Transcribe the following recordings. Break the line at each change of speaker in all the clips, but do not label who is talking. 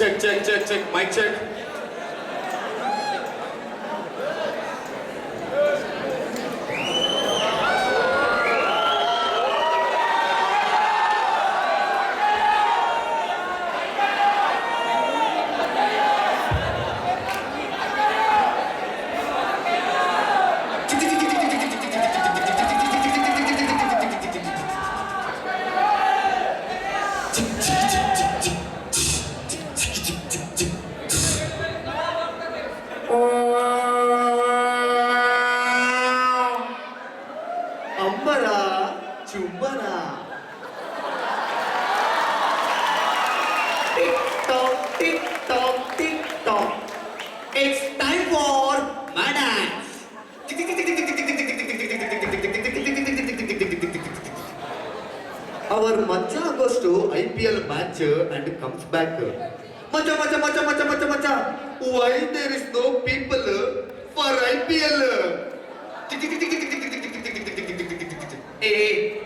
Check. Mic check.
ಅಂಬರ ಚುಂಬನ tik tok it's time for my dance hour ಮಚ್ಚ ಆಗೋಷ್ಟು IPL match and comes back ಮಚ್ಚ why there is no people for IPL ಏ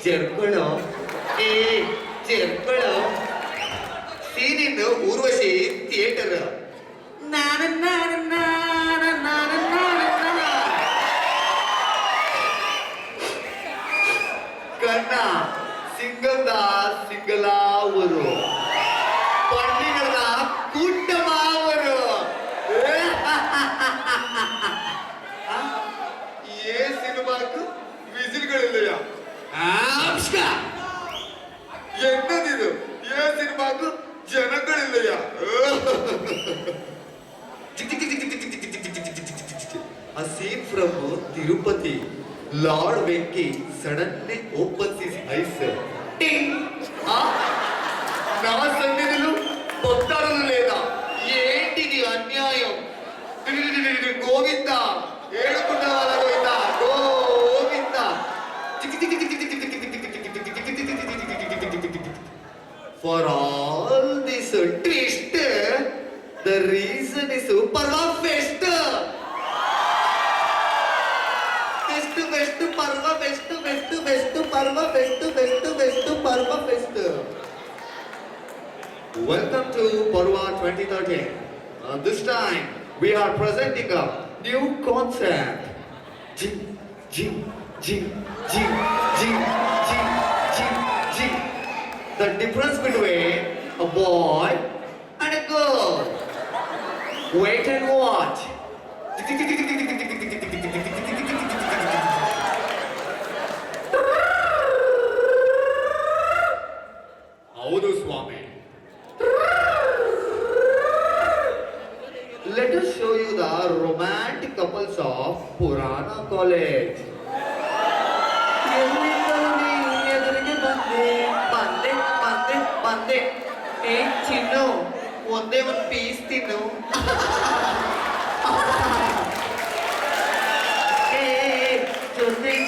ಜರ್ಕೊಳ್ಳೋ scene in Urvashi theatre ಕಣ್ಣ ಸಿಂಗಲ್ದ ಸಿಂಗಲಾವರು ಪಂಡಿಗಳದ ಕೂಟಮಾವರು ಏ ಸಿನಿಮಾಕು ವಿಸಿಲ್ಗಳಿಲ್ಲಯ್ಯ என்னது ஏன் சினிமாக்கு ஜனங்கள் இல்லையா A scene from Tirupati. Lord Venki suddenly opens his eyes. Ting! నా సన్నిధిలో భక్తారులు లేదా ఏంటిది అన్యాయం గోవింద ఏడుకున్న వాళ్ళ Govinda Govinda For all this twist, the reason is Parva Fest. Parva Fest. Welcome to Parva 2013. This time we are presenting a new concept. Jing. The difference between a boy and a girl. Wait and watch. ಹೌದು ಸ್ವಾಮಿ. Let us show you the romantic couples of Purana College. ಬಂದೆ ಏ ಚಿನ್ನು ಒಂದೇ ಒಂದು piece ತಿನ್ನು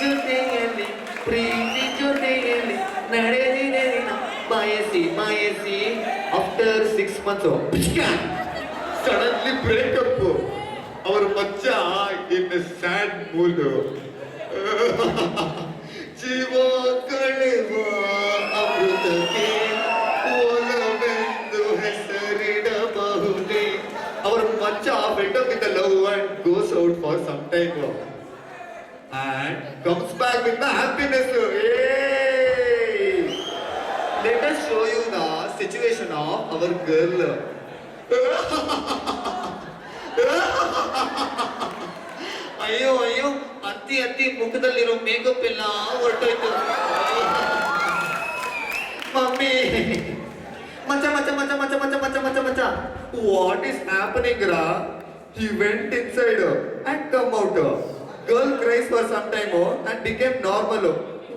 ಜೊತೆಯಲ್ಲಿ ಪ್ರೀತಿ ಜೊತೆಯಲ್ಲಿ ನಡೆದಿದೆ ಬಯಸಿ ಆಫ್ಟರ್ 6 months ಸಡನ್ಲಿ ಬ್ರೇಕಪ್ ಅವರ ಮಚ್ಚ ಇನ್ ಸ್ಯಾಡ್ ಮೂಡ್ ಜೀವ ಕಳೆವ ಅಮೃತಕ್ಕೆ ಒಲವೆಂದು ಹೆಸರಿಡಬಹುದೇ ಅವರ ಮಚ್ಚ fed up with the love and goes out for some time and comes back with the happiness. Hey! Let us show you the situation of our girl. ಅಯ್ಯೋ ಅತ್ತಿ ಮುಖದಲ್ಲಿರೋ makeup ಎಲ್ಲ ಹೊರಟೋಯ್ತು mummy ಮಚ್ಚ what is happening ರಾ he went inside and come out. Girl cries for some time and became normal.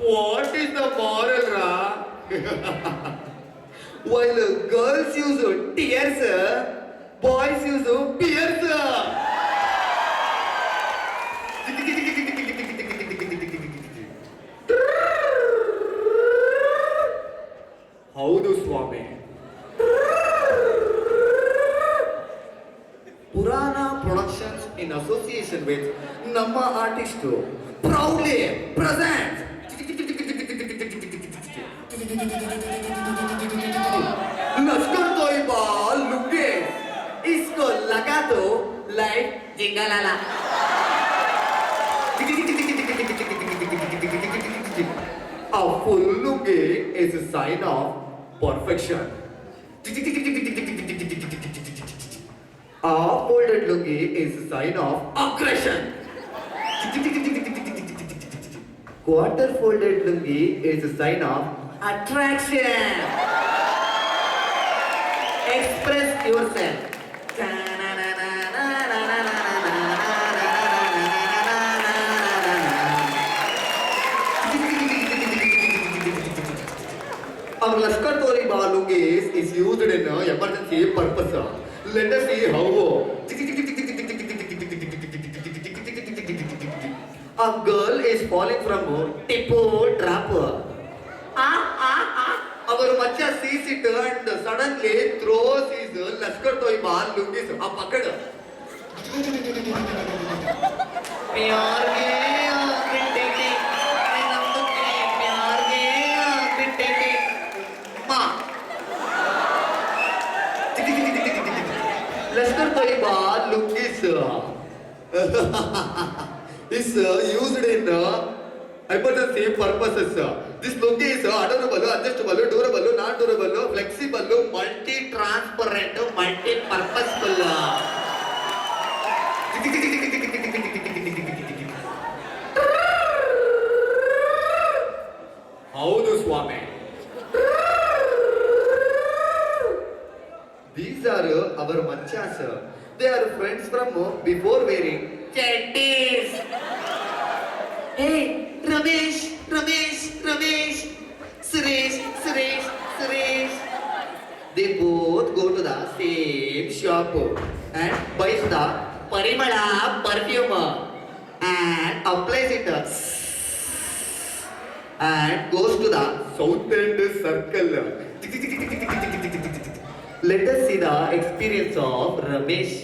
What is the moral ra? While girls use tears, boys use beers. ಹೌದು ಸ್ವಾಮಿ. Purana productions in association with ನಮ್ಮ artist proudly present Lashkar Toiba Lungesh
ಅದು life ಜಿಂಗಲಲ್ಲ.
A full lungi is a sign of perfection. A folded lungi is a sign of aggression. Quarter folded lungi is a sign of
Attraction. Express yourself.
our Laskar Tori Balungis is used in emergency purpose. Let us see how. A girl is falling from a tipo trap. Our macha sees it and suddenly throws his Laskar Tori Balungis a bucket.
प्यार के आंकड़े के मैं नम के प्यार के आंकड़े के माँ
Laskar Taiba Lungis is used in emergency purposes. This lungi is adorable, adjustable, durable, non-durable, flexible, multi-transparent, multi-purposeful. ಹೌದು ಸ್ವಾಮಿ. These are our machas. They are friends from before wearing
चड्डीज. Hey, Ramesh, Ramesh, Ramesh, Suresh, Suresh, Suresh.
They both go to the same shop and buys the
Parimala perfume
and applies it and goes to the south end circle. Let us see the experience of Ramesh.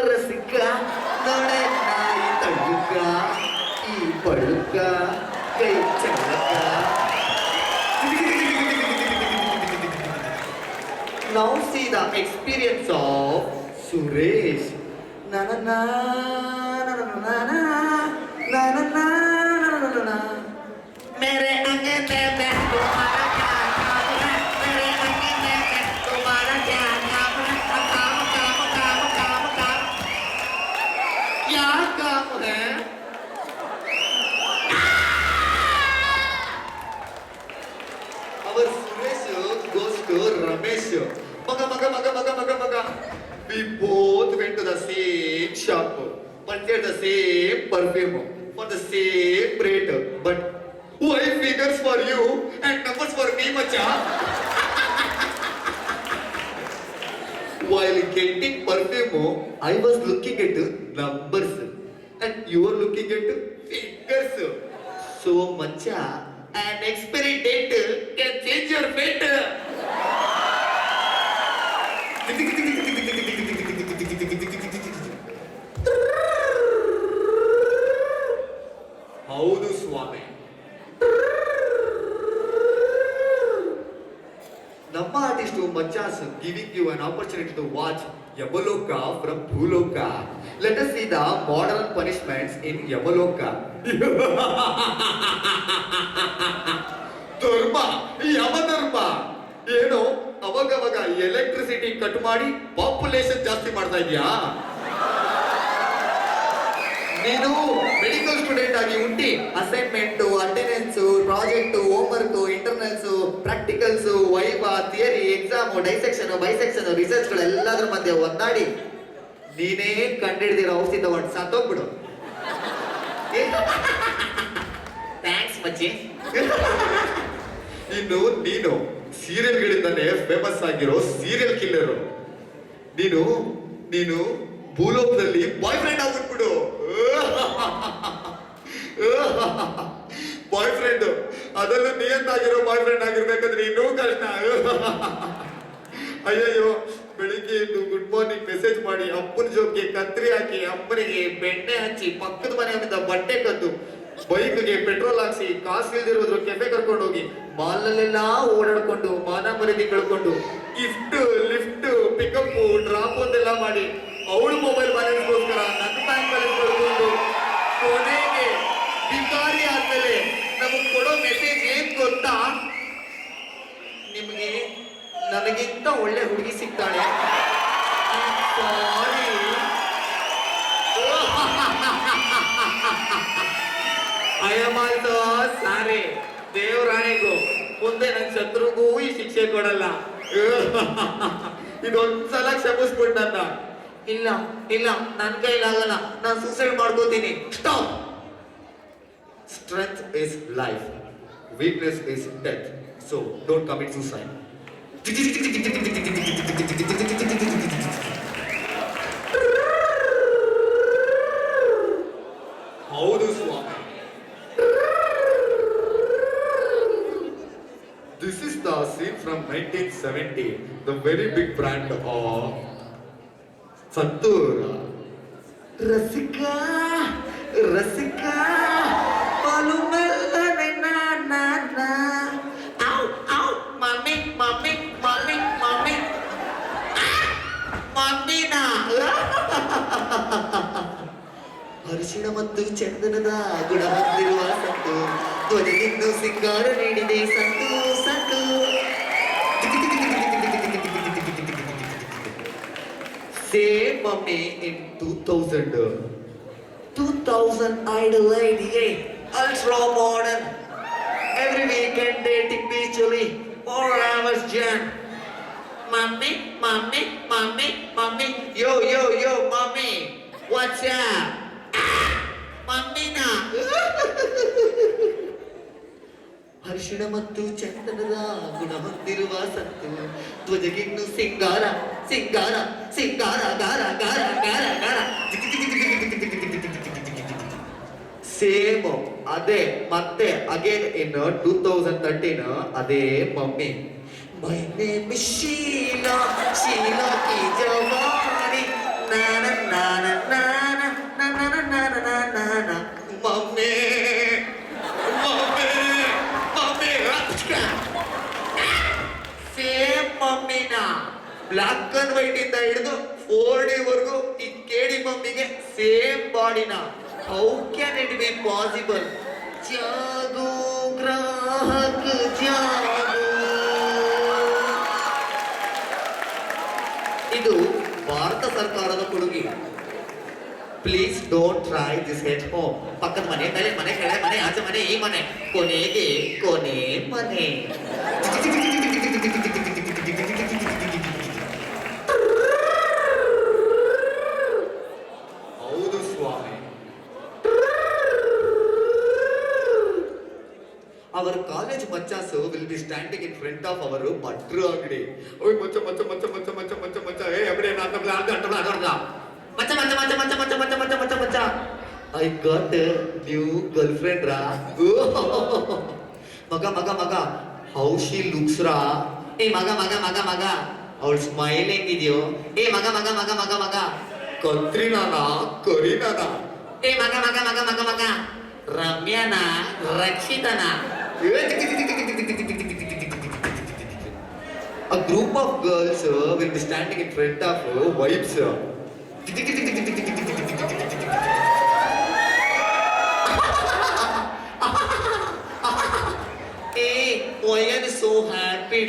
ರಸಿಕ ನಡೆ ನಾಯಿ ತಳ್ಳುಕ ಈ ಪಳುಕ ಕೈ ಚಳಕ. Now see the experience of Suresh. Na na na na na na na na na na na na.
मेरे अंगन में तुम्हारा क्या काम है? मेरे अंगन में तुम्हारा क्या काम है? काम काम काम काम काम
क्या काम है? Our Suresh goes to Ramesh. Maga. We both went to the same shop, purchased the same perfume for the same rate. But why figures for you and numbers for me, macha? While getting perfume, I was looking at numbers and you were looking at figures. So, macha, an expiry date can change your fate. ಹೌದು ಸ್ವಾಮಿ. ನಮ್ಮ artist ಮಚ್ಚಾಸ್ giving you an opportunity to watch Yamaloka from Bhuloka. Let us see the modern punishments in Yamaloka. ಧರ್ಮ ಯಮಧರ್ಮ ಏನು ಅವಾಗವಾಗ electricity cut ಮಾಡಿ population ಜಾಸ್ತಿ ಮಾಡ್ತಾ ಇದೀಯಾ? ನೀನು ಮೆಡಿಕಲ್ ಸ್ಟೂಡೆಂಟ್ ಆಗಿ ಉಂಟಿ assignment, attendance, project, homework, internals, practicals, viva, theory, exam, dissection, bisection, research ಗಳೆಲ್ಲದ್ರ ಮಧ್ಯೆ ಒದ್ದಾಡಿ ನೀನೇ ಕಂಡಿಡ್ದಿರೋ ಔಷಧಿ ತಗೊಂಡು ಸತ್ತೋಗ್ಬಿಡು.
ಥ್ಯಾಂಕ್ಸ್ ಮಚ್ಚಿ.
ನೀನು ಸೀರಿಯಲ್ಗಳಿಂದಾನೇ ಫೇಮಸ್ ಆಗಿರೋ ಸೀರಿಯಲ್ ಕಿಲ್ಲರು. ನೀನು ಭೂಲೋಕದಲ್ಲಿ ಬಾಯ್ ಫ್ರೆಂಡ್ ಆಗ್ಬಿಟ್ಬಿಡು. ಬಾಯ್ ಫ್ರೆಂಡ್, ಅದರಲ್ಲೂ ನಿಯತ್ತಾಗಿರೋ ಬಾಯ್ ಫ್ರೆಂಡ್ ಆಗಿರ್ಬೇಕಂದ್ರೆ ಇನ್ನೂ ಕಷ್ಟ. ಅಯ್ಯಯ್ಯೋ, ಬೆಳಿಗ್ಗೆ ಇನ್ನು ಗುಡ್ ಮಾರ್ನಿಂಗ್ ಮೆಸೇಜ್ ಮಾಡಿ ಅಪ್ಪನ ಜೋಬ್ಗೆ ಕತ್ರಿ ಹಾಕಿ ಅಮ್ಮನಿಗೆ ಬೆಣ್ಣೆ ಹಚ್ಚಿ ಪಕ್ಕದ ಮನೆಯವರಿಂದ ಬಟ್ಟೆ ಕದ್ದು ಬೈಕ್ಗೆ ಪೆಟ್ರೋಲ್ ಹಾಕ್ಸಿ ಕಾಸು ಇಲ್ದಿರೋದ್ರು ಕೆಫೆ ಕರ್ಕೊಂಡು ಹೋಗಿ ಮಾಲ್ನಲ್ಲೆಲ್ಲ ಓಡಾಡ್ಕೊಂಡು ಮಾನ ಮರ್ಯಾದೆ ಕಳ್ಕೊಂಡು ಗಿಫ್ಟ್ ಲಿಫ್ಟ್ ಪಿಕಪ್ ಡ್ರಾಪ್ ಅಂತೆಲ್ಲ ಮಾಡಿ ಅವಳು ಮೊಬೈಲ್ ಬ್ಯಾಲೆನ್ಸ್ಗೋಸ್ಕರ ನನ್ನ ಬ್ಯಾಂಕ್ ಬ್ಯಾಲೆನ್ಸ್ ಕಳ್ಕೊಂಡು ಕೊನೆಗೆ ಬಿಕಾರಿ ಆದ್ಮೇಲೆ ನಮಗ್ ಕೊಡೋ ಮೆಸೇಜ್ ಏನ್ ಗೊತ್ತಾ, ನಿಮಗೆ ನನಗಿಂತ ಒಳ್ಳೆ ಹುಡುಗಿ ಸಿಗ್ತಾಳೆ, ಸಾರಿ. ಐ ಆಮ್ ಆಲ್ಸೋ ಸಾರಿ. ದೇವರಾಣಿಗೂ ಮುಂದೆ ನನ್ನ ಶತ್ರುಗೂ ಈ ಶಿಕ್ಷೆ ಕೊಡಲ್ಲ. ಇದೊಂದ್ಸಲ ಕ್ಷಮಿಸ್ಬಿಟ್ಟು ನನ್ನ. ಇಲ್ಲ ಇಲ್ಲ, ನನ್ನ ಕೈಲಾಗಲ್ಲ, ನಾನು ಸೂಸೈಡ್ ಮಾಡ್ಕೋತೀನಿ. Stop. Strength is life, weakness is death. So don't commit suicide. ಹೌದು ಸ್ವಾಮಿ. This is the scene from 1970, the very big brand of Santoor. Rasika, Rasika, Palumella, na na na. Ow, ow, mommy, mommy, mommy, mommy. Ah, mommy na. ಅರಿಶಿಣ ಮತ್ತು ಚಂದನದ ಗುಣ ಹೊಂದಿರುವ ಸಂತು, ಧ್ವನಿಗಿನ್ನು ಸಿಂಗಾರ ನೀಡಿದೆ Santu Santu. Same mommy in 2000 idol lady, ultra modern, every weekend dating beachly, 4 hours jam. Mommy, mommy, mommy, mommy, yo, yo, yo, mommy, what's up? Mommy na. ಹರ್ಷಣ ಮತ್ತು ಚಂದನದ ಗುಣ ಹೊಂದಿರುವ ಸಂತು, ಧ್ವಜಗಿನ್ನು ಸಿಂಗಾರ ಸಿಂಗಾರ ಸಿಂಗಾರ ಗಾರ ಗಾರ ಗಾರ ಗಾರ. ಸೇಮ್ ಅದೇ ಮತ್ತೆ ಅಗೇನ್ ಇನ್ 2013 ಅದೇ mummy. My name is Sheela, Sheela ಕಿ ಜವಾನಿ, ನಾನ ನಾನ ನಾನ ನಾನ ನಾನ ನಾನ. ಮಮ್ಮಿ ಮಮ್ಮಿ ಮಮ್ಮಿ ಸೇಮ್ ಮಮ್ಮಿನ. ಬ್ಲಾಕ್ ಅಂಡ್ ವೈಟ್ ಇಂದ ಹಿಡಿದು 4D ವರೆಗೂ ಈ ಕೇಡಿ ಮಮ್ಮಿಗೆ ಸೇಮ್ ಬಾಡಿನ. How can it be possible? ಜಾಗೋ ಗ್ರಾಹಕ ಜಾಗೋ. ಇದು ಭಾರತ ಸರ್ಕಾರದ ಕೊಡುಗೆ. Please don't try this at home. ಪಕ್ಕದ ಮನೆ, ಮೇಲೆ ಮನೆ, ಕೆಳ ಮನೆ, ಆಚೆ ಮನೆ, ಈ ಮನೆ, ಕೊನೆಗೆ ಕೊನೆ ಮನೆ. ಹೌದು ಸ್ವಾಮಿ. Our college machas will be standing in front of our butter ಅಂಗಡಿ. ಓಯ್ ಮಚ್ಚ ಮಚ್ಚ ಮಚ್ಚ ಮಚ್ಚ ಮಚ್ಚ ಮಚ್ಚ ಮಚ್ಚ ಏ ಎಬಡೆ ನಾನು ಬ್ಲಾಡ್ ಅಂಟಬಲ ಅದರ್ದ ಮಚ್ಚ ಮಚ್ಚ ಮಚ್ಚ ಮಚ್ಚ ಮಚ್ಚ ಮಚ್ಚ ಮಚ್ಚ ಮಚ್ಚ ಮಚ್ಚ. I got a new girlfriend ra. ಮಗ ಮಗ ಮಗ, how she looks ra. ಏ ಮಗ ಮಗ ಮಗ ಮಗ, ಅವಳ ಸ್ಮೈಲ್ ಹೆಂಗಿದೆಯೋ. ಏ ಮಗ ಮಗ ಮಗ ಮಗ ಮಗ, ಕತ್ರಿನಾನ ಕರೀನಾನ. ಏ ಮಗ ಮಗ ಮಗ ಮಗ ಮಗ, ರಮ್ಯಾನ ರಕ್ಷಿತನ. A group of girls will be standing in front of wives. Hey, why are you so happy?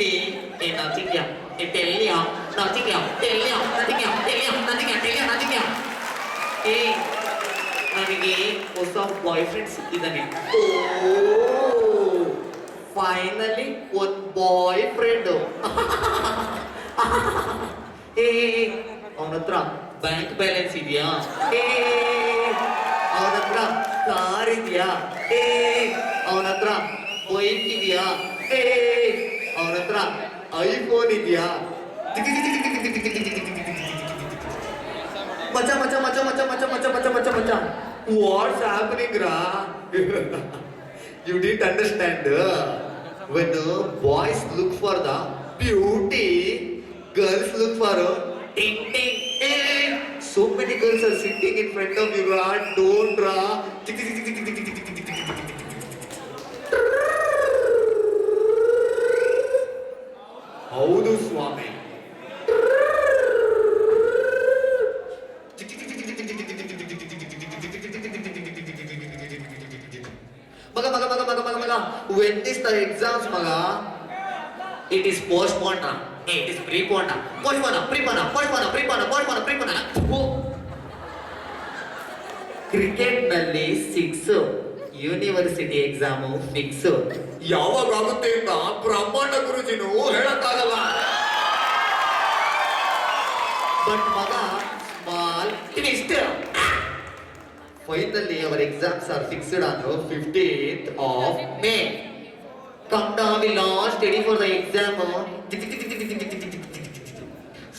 Hey, nothing here. Hey, tell you, nothing here. Tell you, nothing here. Tell you, nothing here. Tell you, nothing here. Hey, ನನಗೆ ಹೊಸ boy friend ಸಿಕ್ಕಿದ್ದಾನೆ. ಓ, finally ಒಂದು boy friend. ಏ, ಅವನ ಹತ್ರ bank balance ಇದೆಯಾ? ಏ, ಅವನ ಹತ್ರ ಕಾರ್ ಇದೆಯಾ? ಏ, ಅವನ ಹತ್ರ ಬೈಕ್ ಇದೆಯಾ? ಏ, ಅವನ ಹತ್ರ ಐಫೋನ್ ಇದೆಯಾ? ಮಚ್ಚ ಮಚ್ಚ ಮಚ್ಚ ಮಚ್ಚ ಮಚ್ಚ ಮಚ್ಚ ಮಚ್ಚ ಮಚ್ಚ ಮಚ್ಚ. What's happening, Ra? You didn't understand. When boys look for the beauty, girls look for ting ting. Hey, so many girls are sitting in front of you, Ra. Don't, Ra. when is the exams, maga?
It is postponed. It is preponed. Postponed, preponed, postponed, preponed, postponed, preponed.
Cricket ನಲ್ಲಿ 6 university exam fix. ಯಾವಾಗ ಆಗುತ್ತೆ ಅಂತ ಬ್ರಹ್ಮಾಂಡ ಗುರುಜಿನೂ ಹೇಳಕ್ಕಾಗಲ್ಲ. But ಮಗ small twist. Finally our exams are fixed on 15th of May. Come down, we all study for the exam.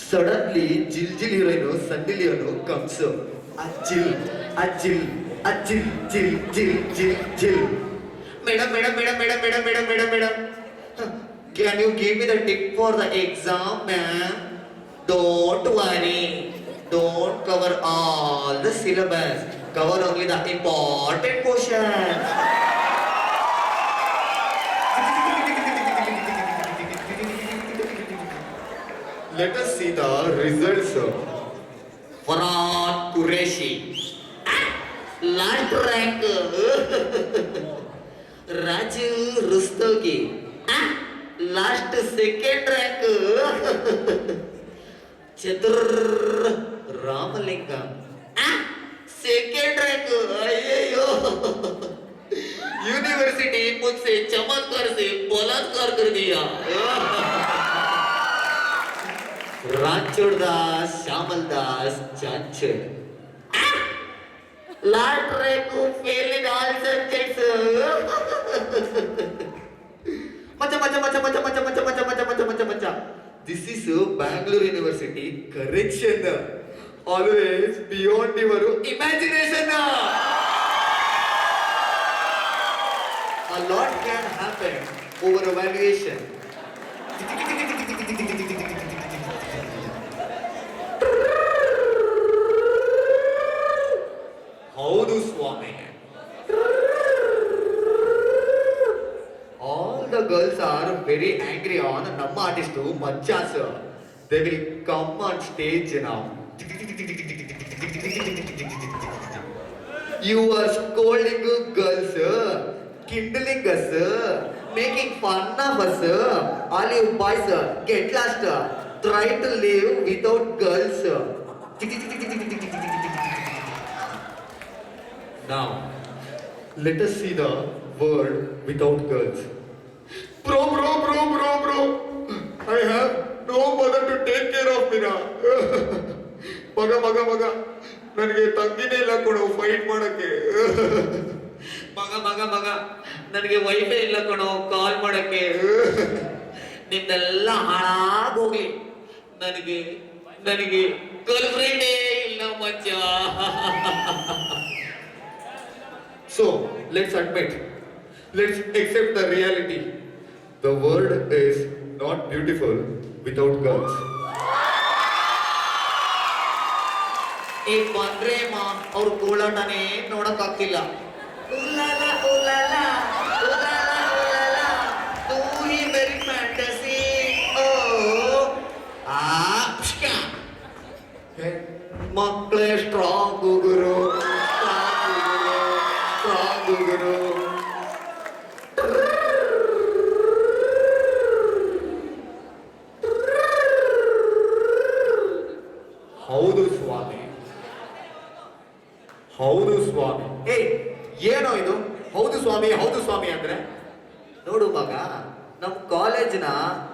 Suddenly, Jil heroine Sunny Leone comes. Ajil. Madam. Can you give me the tip for the exam, ma'am? Don't worry. Don't cover all the syllabus. Cover only the important questions. Let us see the results.
Farhan Qureshi.
Last rank. Raju Rustogi. Last second rank. Chatur Ramalingam. Second rank. Ayyo. University मुझसे चमत्कार से बलात्कार कर दिया. रांचोड़ दास, श्यामल दास, Chanchad. Last rank fail in all subjects. Macha. This is Bangalore University correction. Always beyond your imagination. A lot can happen over evaluation. ಹೌದು ಸ್ವಾಮಿ. All the girls are very angry on ನಮ್ಮ artist ಮಚ್ಚಾ sir. They will come on stage now. You are scolding girls, kindling us, making fun of us. All you boys get lost. Try to live without girls. Now, let us see the world without girls. Bro. I have no mother to take care of me now. ಮಗ ನನಗೆ ತಂಗಿನೇ ಇಲ್ಲ ಕೊಡು fight ಮಾಡಕ್ಕೆ.
ಮಗ ನನಗೆ wifi ಇಲ್ಲ ಕಣೋ ಕಾಲ್ ಮಾಡಕ್ಕೆ. ನಿಮ್ದೆಲ್ಲ ಹಾಳಾಗೋಗ್ಲಿ. ನನಗೆ ಗರ್ಲ್ ಫ್ರೆಂಡೇ ಇಲ್ಲ ಮಚ್ಚ.
So, let's accept the reality. The world is not beautiful without girls.
ಈಗ ಬಂದ್ರೆ ಅವ್ರ ಗೋಳಾಟನೇ ನೋಡಕ್ಕಾಗ್ತಿಲ್ಲ. ಉಲಾಲ ತೂ ಹಿ ಮೇರಿ ಫ್ಯಾಂಟಸಿ.
ಮಕ್ಕಳೇ ಸ್ಟ್ರಾಂಗ್ ಗುರು. ಹೌದು ಸ್ವಾಮಿ. ಏನೋ ಇದು ಹೌದು ಸ್ವಾಮಿ ಅಂದ್ರೆ? ನೋಡು ಮಗ, ನಮ್ಮ ಕಾಲೇಜ್ನ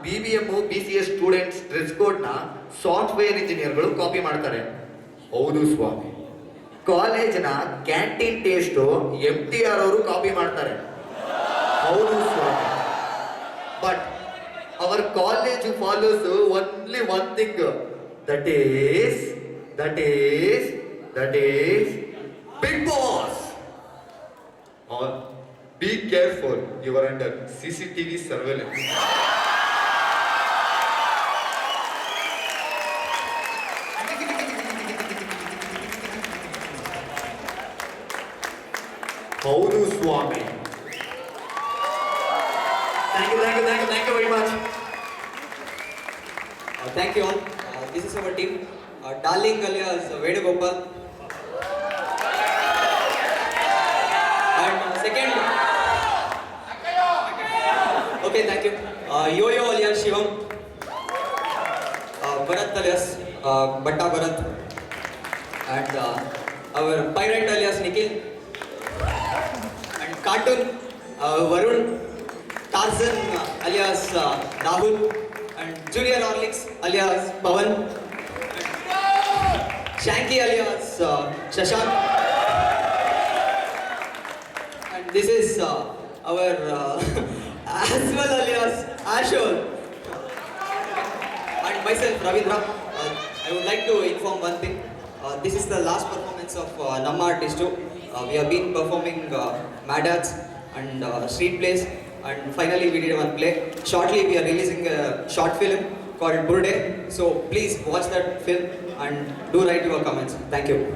BBM BCS ಸ್ಟೂಡೆಂಟ್ಸ್ ಡ್ರೆಸ್ ಕೋಡ್ನ ಸಾಫ್ಟ್ವೇರ್ ಇಂಜಿನಿಯರ್ಗಳು ಕಾಪಿ ಮಾಡ್ತಾರೆ. ಹೌದು ಸ್ವಾಮಿ. ಕಾಲೇಜ್ನ ಕ್ಯಾಂಟೀನ್ ಟೇಸ್ಟ್ MTR ಅವರು ಕಾಪಿ ಮಾಡ್ತಾರೆ. ಹೌದು ಸ್ವಾಮಿ. But our college follows only one thing, that is Big Boss. Or be careful, you are under CCTV surveillance. ಹೌದು ಸ್ವಾಮಿ. Thank you very much.
Thank you all. This is our team. Darling alias Venugopal. And second, Yo-Yo alias Shivam, Bharat alias Bhatta Bharat, and our pirate alias Nikhil, and cartoon Varun, Tarzan alias Rahul, and Junior Horlicks alias Pawan, and Shanky alias Shashank, and this is our Aswal alias Ashol, and myself Ravindra. I would like to inform one thing. This is the last performance of Namma Artist 2. We have been performing Mad Arts and street plays, and finally we did one play. Shortly we are releasing a short film called Burde. So please watch that film and do write your comments. Thank you.